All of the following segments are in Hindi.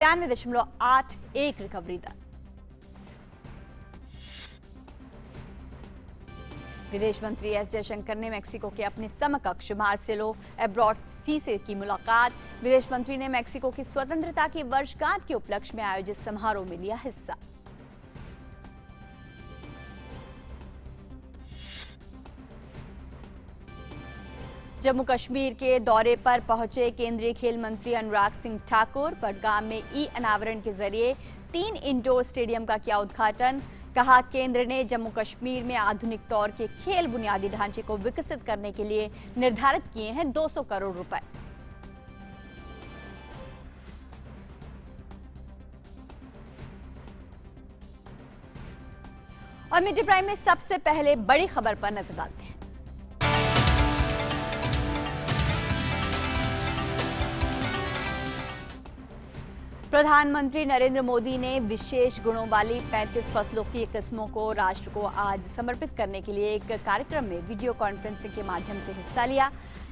93.81 रिकवरी दर। विदेश मंत्री एस जयशंकर ने मेक्सिको के अपने समकक्ष मार्सेलो एब्रॉड सीसे की मुलाकात। विदेश मंत्री ने मेक्सिको की स्वतंत्रता की वर्षगांठ के उपलक्ष्य में आयोजित समारोह में लिया हिस्सा। जम्मू कश्मीर के दौरे पर पहुंचे केंद्रीय खेल मंत्री अनुराग सिंह ठाकुर बडगाम में ई अनावरण के जरिए 3 इंडोर स्टेडियम का किया उद्घाटन। कहा, केंद्र ने जम्मू कश्मीर में आधुनिक तौर के खेल बुनियादी ढांचे को विकसित करने के लिए निर्धारित किए हैं 200 करोड़ रुपए। और मीडिया प्राइम में सबसे पहले बड़ी खबर पर नजर डालते हैं। प्रधानमंत्री नरेंद्र मोदी ने विशेष गुणों वाली 35 फसलों की किस्मों को राष्ट्र को आज समर्पित करने के लिए एक कार्यक्रम में वीडियो कॉन्फ्रेंसिंग के माध्यम से हिस्सा लिया।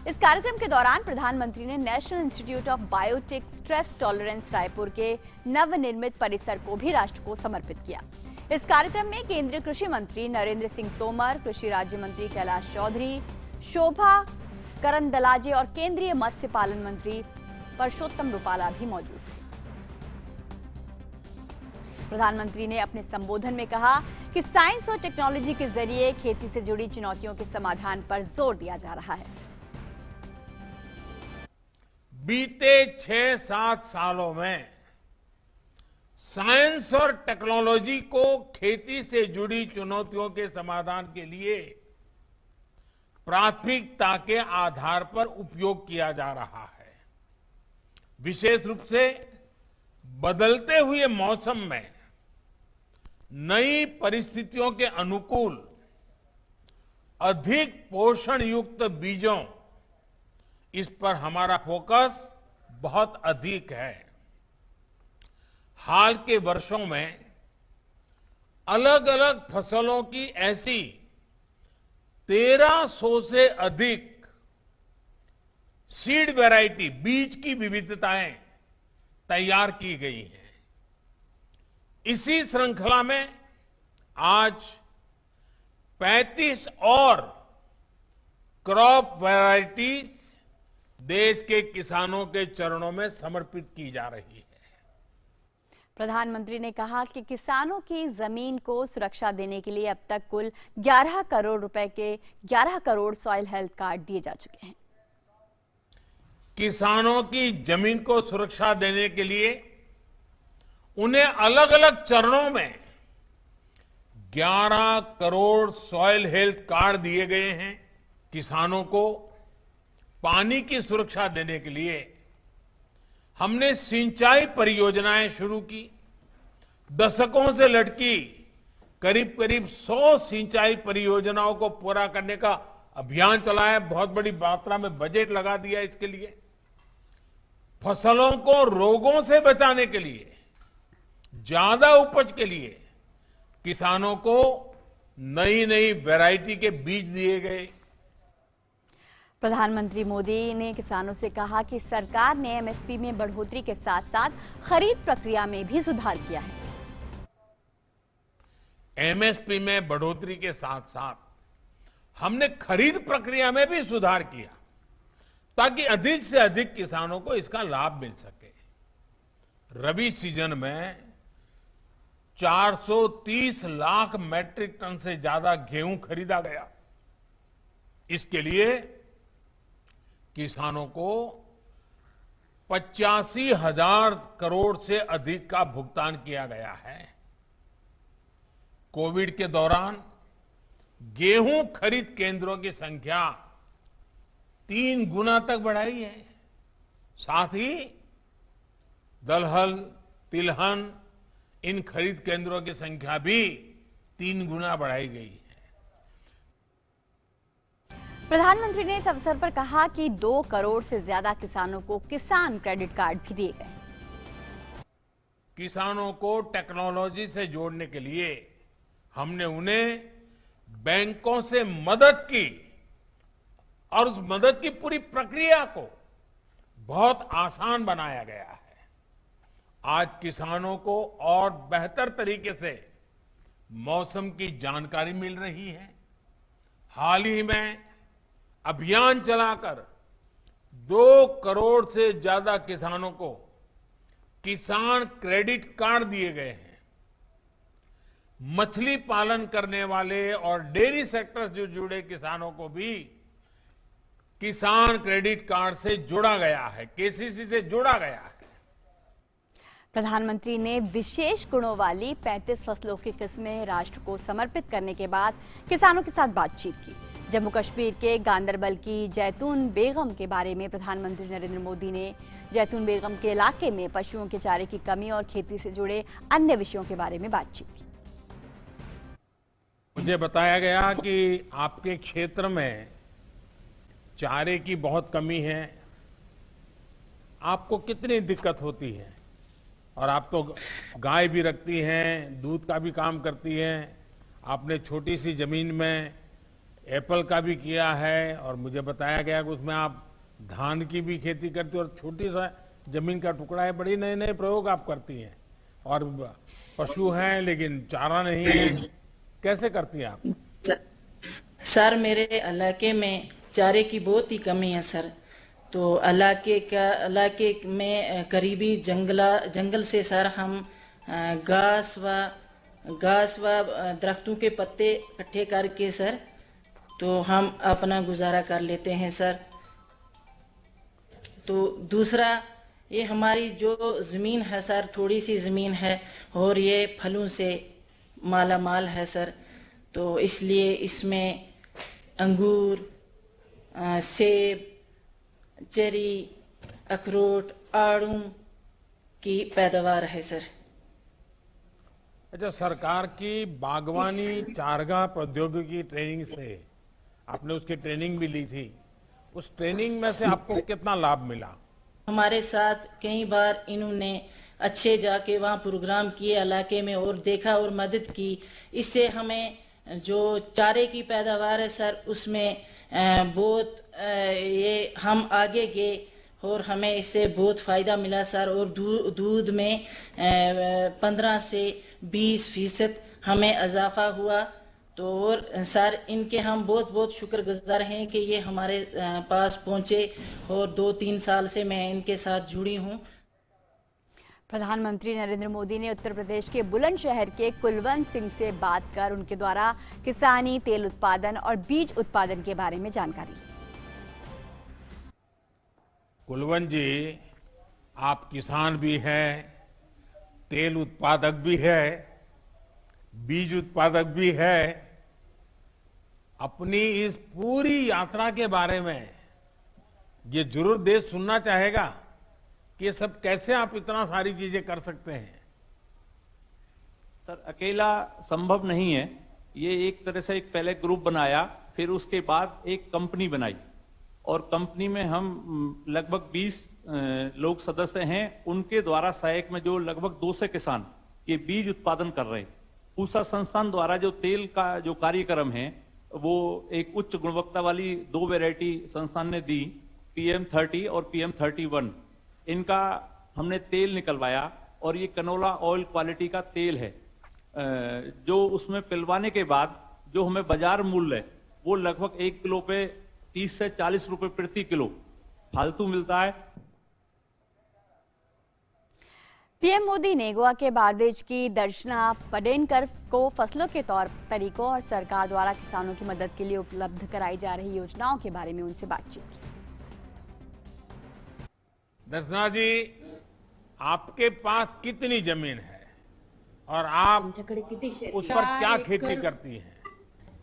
इस कार्यक्रम के दौरान प्रधानमंत्री ने national institute of biotech stress tolerance Raipur के नवनिर्मित परिसर को भी राष्ट्र को समर्पित किया। इस कार्यक्रम में केंद्रीय कृषि मंत्री नरेंद्र सिंह तोमर, कृषि राज्य मंत्री कैलाश चौधरी, शोभा करंदलाजे और केंद्रीय मत्स्य पालन मंत्री परषोत्तम रुपाला भी मौजूद थे। प्रधानमंत्री ने अपने संबोधन में कहा कि साइंस और टेक्नोलॉजी के जरिए खेती से जुड़ी चुनौतियों के समाधान पर जोर दिया जा रहा है। बीते 6-7 सालों में साइंस और टेक्नोलॉजी को खेती से जुड़ी चुनौतियों के समाधान के लिए प्राथमिकता के आधार पर उपयोग किया जा रहा है। विशेष रूप से बदलते हुए मौसम में नई परिस्थितियों के अनुकूल अधिक पोषण युक्त बीजों, इस पर हमारा फोकस बहुत अधिक है। हाल के वर्षों में अलग अलग फसलों की ऐसी 1300 से अधिक सीड वैरायटी, बीज की विविधताएं तैयार की गई हैं। इसी श्रृंखला में आज 35 और क्रॉप वैरायटीज देश के किसानों के चरणों में समर्पित की जा रही है। प्रधानमंत्री ने कहा कि किसानों की जमीन को सुरक्षा देने के लिए अब तक कुल 11 करोड़ रुपए के 11 करोड़ सॉइल हेल्थ कार्ड दिए जा चुके हैं। किसानों की जमीन को सुरक्षा देने के लिए उन्हें अलग अलग चरणों में 11 करोड़ सॉइल हेल्थ कार्ड दिए गए हैं। किसानों को पानी की सुरक्षा देने के लिए हमने सिंचाई परियोजनाएं शुरू की। दशकों से लटकी करीब करीब 100 सिंचाई परियोजनाओं को पूरा करने का अभियान चलाया। बहुत बड़ी मात्रा में बजट लगा दिया इसके लिए। फसलों को रोगों से बचाने के लिए, ज्यादा उपज के लिए किसानों को नई नई वैरायटी के बीज दिए गए। प्रधानमंत्री मोदी ने किसानों से कहा कि सरकार ने एमएसपी में बढ़ोतरी के साथ साथ खरीद प्रक्रिया में भी सुधार किया है। एमएसपी में बढ़ोतरी के साथ साथ हमने खरीद प्रक्रिया में भी सुधार किया ताकि अधिक से अधिक किसानों को इसका लाभ मिल सके। रबी सीजन में 430 लाख मैट्रिक टन से ज्यादा गेहूं खरीदा गया। इसके लिए किसानों को 85,000 करोड़ से अधिक का भुगतान किया गया है। कोविड के दौरान गेहूं खरीद केंद्रों की संख्या 3 गुना तक बढ़ाई है। साथ ही दलहन, तिलहन, इन खरीद केंद्रों की संख्या भी 3 गुना बढ़ाई गई है। प्रधानमंत्री ने इस अवसर पर कहा कि 2 करोड़ से ज्यादा किसानों को किसान क्रेडिट कार्ड भी दिए गए। किसानों को टेक्नोलॉजी से जोड़ने के लिए हमने उन्हें बैंकों से मदद की और उस मदद की पूरी प्रक्रिया को बहुत आसान बनाया गया है। आज किसानों को और बेहतर तरीके से मौसम की जानकारी मिल रही है। हाल ही में अभियान चलाकर 2 करोड़ से ज्यादा किसानों को किसान क्रेडिट कार्ड दिए गए हैं। मछली पालन करने वाले और डेयरी सेक्टर से जुड़े किसानों को भी किसान क्रेडिट कार्ड से जोड़ा गया है, केसीसी से जोड़ा गया है। प्रधानमंत्री ने विशेष गुणों वाली 35 फसलों की किस्में राष्ट्र को समर्पित करने के बाद किसानों के साथ बातचीत की। जम्मू कश्मीर के गांदरबल की जैतून बेगम के बारे में प्रधानमंत्री नरेंद्र मोदी ने जैतून बेगम के इलाके में पशुओं के चारे की कमी और खेती से जुड़े अन्य विषयों के बारे में बातचीत की। मुझे बताया गया कि आपके क्षेत्र में चारे की बहुत कमी है। आपको कितनी दिक्कत होती है? और आप तो गाय भी रखती हैं, दूध का भी काम करती हैं। आपने छोटी सी जमीन में एप्पल का भी किया है और मुझे बताया गया कि उसमें आप धान की भी खेती करती हैं और छोटी सा जमीन का टुकड़ा है। बड़ी नए नए प्रयोग आप करती हैं और पशु हैं लेकिन चारा नहीं है। कैसे करती हैं आप? सर मेरे इलाके में चारे की बहुत ही कमी है सर। तो इलाके में करीबी जंगल से सर हम घास व दरख्तों के पत्ते इकट्ठे करके सर तो हम अपना गुजारा कर लेते हैं सर। तो दूसरा ये हमारी जो ज़मीन है सर, थोड़ी सी ज़मीन है और ये फलों से माला माल है सर। तो इसलिए इसमें अंगूर, सेब, चेरी, अखरोट, आड़ू की पैदावार है सर। अच्छा, सरकार की बागवानी चारागाह प्रौद्योगिकी ट्रेनिंग से आपने उसकी ट्रेनिंग भी ली थी। उस ट्रेनिंग में से आपको कितना लाभ मिला? हमारे साथ कई बार इन्होंने अच्छे जाके वहाँ प्रोग्राम किए इलाके में और देखा और मदद की। इससे हमें जो चारे की पैदावार है सर उसमें बहुत ये हम आगे गए और हमें इससे बहुत फ़ायदा मिला सर। और दूध में 15 से 20% हमें इजाफा हुआ। तो और सर इनके हम बहुत बहुत शुक्रगुजार हैं कि ये हमारे पास पहुँचे और 2-3 साल से मैं इनके साथ जुड़ी हूँ। प्रधानमंत्री नरेंद्र मोदी ने उत्तर प्रदेश के बुलंदशहर के कुलवंत सिंह से बात कर उनके द्वारा किसानी, तेल उत्पादन और बीज उत्पादन के बारे में जानकारी ली। कुलवंत जी, आप किसान भी हैं, तेल उत्पादक भी है, बीज उत्पादक भी है। अपनी इस पूरी यात्रा के बारे में ये जरूर देश सुनना चाहेगा कि ये सब कैसे आप इतना सारी चीजें कर सकते हैं। सर अकेला संभव नहीं है। ये एक तरह से एक पहले ग्रुप बनाया, फिर उसके बाद एक कंपनी बनाई और कंपनी में हम लगभग 20 लोग सदस्य हैं। उनके द्वारा सहायक में जो लगभग 200 किसान ये बीज उत्पादन कर रहे हैं। पूसा संस्थान द्वारा जो तेल का जो कार्यक्रम है वो एक उच्च गुणवत्ता वाली 2 वैरायटी संस्थान ने दी, PM30 और PM31। इनका हमने तेल निकलवाया और ये कनोला ऑयल क्वालिटी का तेल है। जो उसमें पिलवाने के बाद जो हमें बाजार मूल्य है वो लगभग 1 किलो पे 30 से 40 रुपए प्रति किलो फालतू मिलता है। पीएम मोदी ने गोवा के बारदेज की दर्शना पडेनकर को फसलों के तौर तरीकों और सरकार द्वारा किसानों की मदद के लिए उपलब्ध कराई जा रही योजनाओं के बारे में उनसे बातचीत की। दर्शना जी, आपके पास कितनी जमीन है और आप उस पर क्या खेती करती हैं?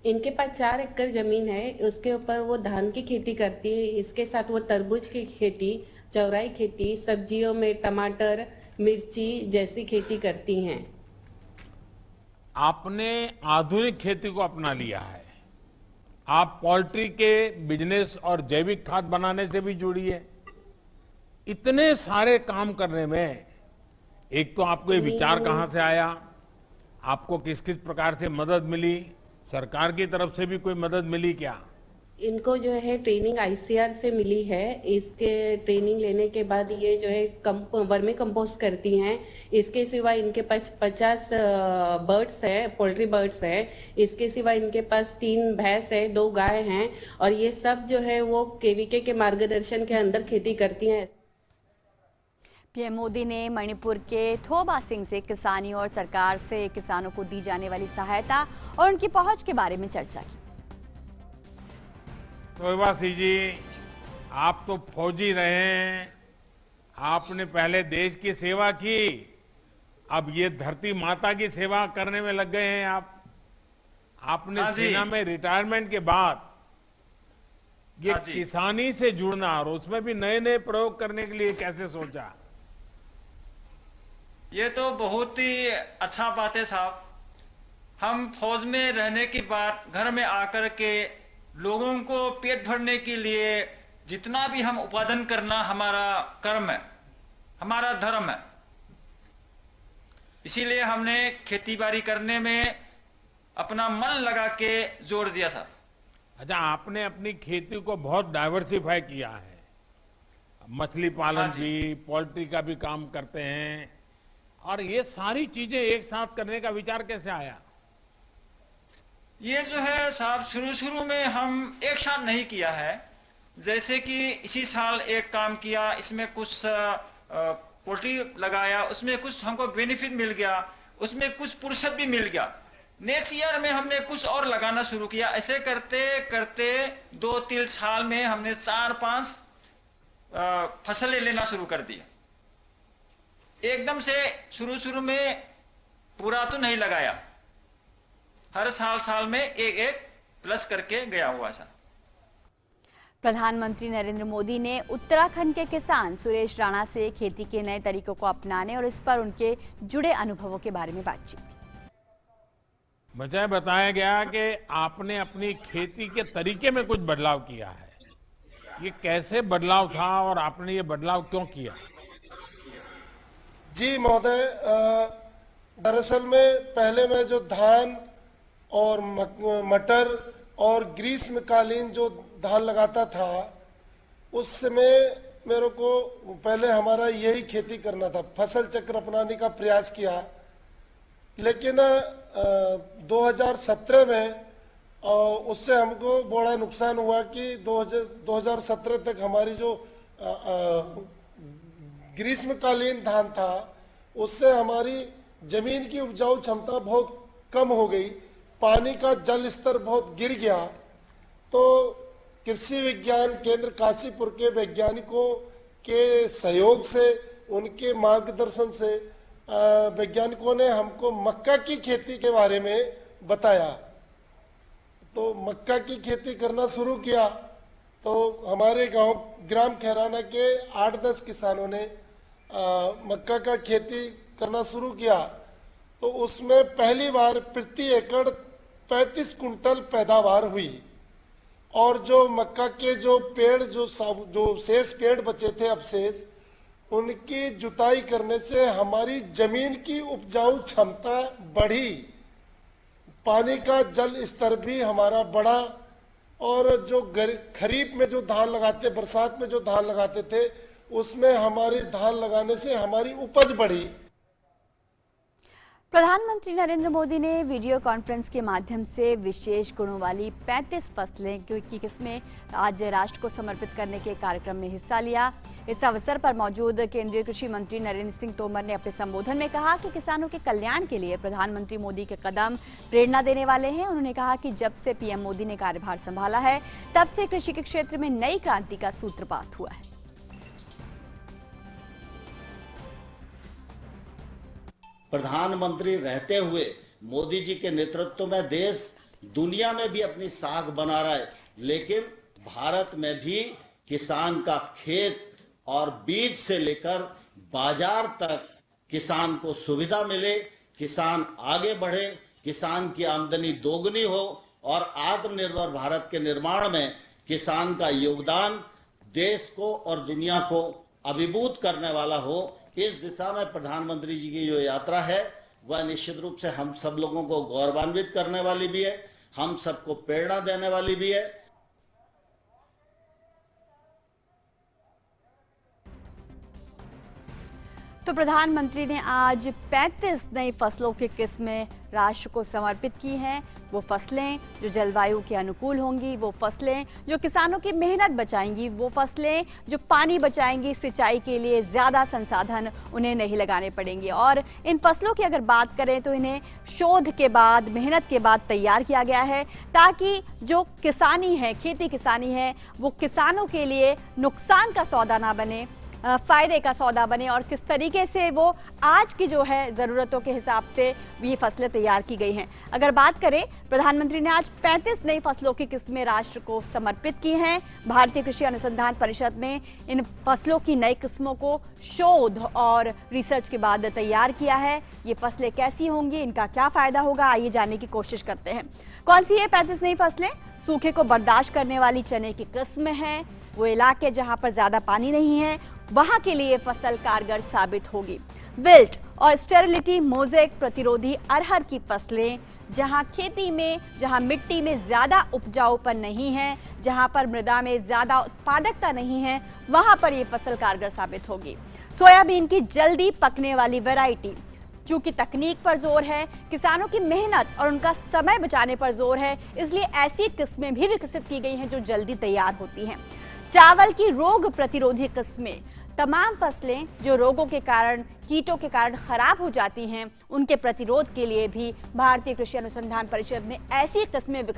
इनके पास 4 एकड़ जमीन है। उसके ऊपर वो धान की खेती करती है। इसके साथ वो तरबूज की खेती, चौराई खेती, सब्जियों में टमाटर, मिर्ची जैसी खेती करती हैं। आपने आधुनिक खेती को अपना लिया है। आप पोल्ट्री के बिजनेस और जैविक खाद बनाने से भी जुड़ी है। इतने सारे काम करने में एक तो आपको ये विचार कहां से आया? आपको किस किस प्रकार से मदद मिली? सरकार की तरफ से भी कोई मदद मिली क्या? इनको जो है ट्रेनिंग आईसीआर से मिली है। इसके ट्रेनिंग लेने के बाद ये जो है वर्मी कंपोस्ट करती हैं। इसके सिवा इनके पास 50 बर्ड्स है, पोल्ट्री बर्ड्स है। इसके सिवा इनके पास 3 भैंस है, 2 गाय हैं और ये सब जो है वो केवीके के मार्गदर्शन के अंदर खेती करती हैं। पीएम मोदी ने मणिपुर के थोबा सिंह से किसानी और सरकार से किसानों को दी जाने वाली सहायता और उनकी पहुंच के बारे में चर्चा की। थोबा सिंह जी, आप तो फौजी रहे हैं, आपने पहले देश की सेवा की, अब ये धरती माता की सेवा करने में लग गए हैं आपने सेना में रिटायरमेंट के बाद ये किसानी से जुड़ना और उसमें भी नए नए प्रयोग करने के लिए कैसे सोचा? ये तो बहुत ही अच्छा बात है साहब। हम फौज में रहने के बाद घर में आकर के लोगों को पेट भरने के लिए जितना भी हम उपार्जन करना हमारा कर्म है, हमारा धर्म है। इसीलिए हमने खेती बाड़ी करने में अपना मन लगा के जोड़ दिया सर। अच्छा, आपने अपनी खेती को बहुत डाइवर्सिफाई किया है, मछली पालन भी, पोल्ट्री का भी काम करते हैं, और ये सारी चीजें एक साथ करने का विचार कैसे आया? ये जो है साहब शुरू में हम एक साथ नहीं किया है। जैसे कि इसी साल एक काम किया, इसमें कुछ पोल्ट्री लगाया, उसमें कुछ हमको बेनिफिट मिल गया, उसमें कुछ पुरस्कार भी मिल गया। नेक्स्ट ईयर में हमने कुछ और लगाना शुरू किया। ऐसे करते करते 2-3 साल में हमने 4-5 फसलें लेना शुरू कर दिया। एकदम से शुरू में पूरा तो नहीं लगाया, हर साल में एक प्लस करके गया हुआ सर। प्रधानमंत्री नरेंद्र मोदी ने उत्तराखंड के किसान सुरेश राणा से खेती के नए तरीकों को अपनाने और इस पर उनके जुड़े अनुभवों के बारे में बातचीत की। मुझे बताया गया कि आपने अपनी खेती के तरीके में कुछ बदलाव किया है। ये कैसे बदलाव था और आपने ये बदलाव क्यों किया? जी महोदय, दरअसल में पहले मैं जो धान और मटर और ग्रीष्मकालीन जो धान लगाता था, उस समय मेरे को पहले हमारा यही खेती करना था, फसल चक्र अपनाने का प्रयास किया। लेकिन 2017 में उससे हमको बड़ा नुकसान हुआ कि 2017 तक हमारी जो ग्रीष्मकालीन धान था, उससे हमारी जमीन की उपजाऊ क्षमता बहुत कम हो गई, पानी का जल स्तर बहुत गिर गया। तो कृषि विज्ञान केंद्र काशीपुर के वैज्ञानिकों के सहयोग से, उनके मार्गदर्शन से वैज्ञानिकों ने हमको मक्का की खेती के बारे में बताया। तो मक्का की खेती करना शुरू किया। तो हमारे गांव ग्राम खैराना के 8-10 किसानों ने मक्का का खेती करना शुरू किया। तो उसमें पहली बार प्रति एकड़ 35 कुंटल पैदावार हुई। और जो मक्का के जो पेड़ जो शेष पेड़ बचे थे अवशेष, उनकी जुताई करने से हमारी जमीन की उपजाऊ क्षमता बढ़ी, पानी का जल स्तर भी हमारा बढ़ा। और जो खरीफ में जो धान लगाते, बरसात में जो धान लगाते थे, उसमें हमारे धान लगाने से हमारी उपज बढ़ी। प्रधानमंत्री नरेंद्र मोदी ने वीडियो कॉन्फ्रेंस के माध्यम से विशेष गुणों वाली 35 फसलें की किस्में आज राष्ट्र को समर्पित करने के कार्यक्रम में हिस्सा लिया। इस अवसर पर मौजूद केंद्रीय कृषि मंत्री नरेंद्र सिंह तोमर ने अपने संबोधन में कहा कि किसानों के कल्याण के लिए प्रधानमंत्री मोदी के कदम प्रेरणा देने वाले हैं। उन्होंने कहा कि जब से पीएम मोदी ने कार्यभार संभाला है, तब से कृषि के क्षेत्र में नई क्रांति का सूत्रपात हुआ है। प्रधानमंत्री रहते हुए मोदी जी के नेतृत्व में देश दुनिया में भी अपनी साख बना रहा है, लेकिन भारत में भी किसान का खेत और बीज से लेकर बाजार तक किसान को सुविधा मिले, किसान आगे बढ़े, किसान की आमदनी दोगुनी हो और आत्मनिर्भर भारत के निर्माण में किसान का योगदान देश को और दुनिया को अभिभूत करने वाला हो। इस दिशा में प्रधानमंत्री जी की जो यात्रा है, वह निश्चित रूप से हम सब लोगों को गौरवान्वित करने वाली भी है, हम सबको प्रेरणा देने वाली भी है। तो प्रधानमंत्री ने आज 35 नई फसलों की किस्में राष्ट्र को समर्पित की हैं। वो फसलें जो जलवायु के अनुकूल होंगी, वो फसलें जो किसानों की मेहनत बचाएंगी, वो फसलें जो पानी बचाएंगी, सिंचाई के लिए ज़्यादा संसाधन उन्हें नहीं लगाने पड़ेंगे। और इन फसलों की अगर बात करें तो इन्हें शोध के बाद, मेहनत के बाद तैयार किया गया है, ताकि जो किसानी है, खेती किसानी है, वो किसानों के लिए नुकसान का सौदा ना बने, फायदे का सौदा बने। और किस तरीके से वो आज की जो है ज़रूरतों के हिसाब से ये फसलें तैयार की गई हैं। अगर बात करें, प्रधानमंत्री ने आज 35 नई फसलों की किस्में राष्ट्र को समर्पित की हैं। भारतीय कृषि अनुसंधान परिषद ने इन फसलों की नई किस्मों को शोध और रिसर्च के बाद तैयार किया है। ये फसलें कैसी होंगी, इनका क्या फायदा होगा, आइए जानने की कोशिश करते हैं। कौन सी है 35 नई फसलें? सूखे को बर्दाश्त करने वाली चने की किस्म है। वो इलाके जहां पर ज्यादा पानी नहीं है, वहां के लिए फसल कारगर साबित होगी। विल्ट और स्टेरिलिटी मोज़ेक प्रतिरोधी अरहर की फसलें, जहां मिट्टी में ज्यादा उपजाऊपन नहीं है, जहां पर मृदा में ज्यादा उत्पादकता नहीं है, वहां पर ये फसल कारगर साबित होगी। सोयाबीन की जल्दी पकने वाली वैरायटी, चूंकि तकनीक पर जोर है, किसानों की मेहनत और उनका समय बचाने पर जोर है, इसलिए ऐसी किस्में भी विकसित की गई हैं जो जल्दी तैयार होती हैं। चावल की रोग प्रतिरोधी किस्में, तमाम फसलें जो रोगों के कारण, कीटों के कारण खराब हो जाती हैं, उनके प्रतिरोध के लिए भी भारतीय कृषि अनुसंधान परिषद ने ऐसी किस्में विकसित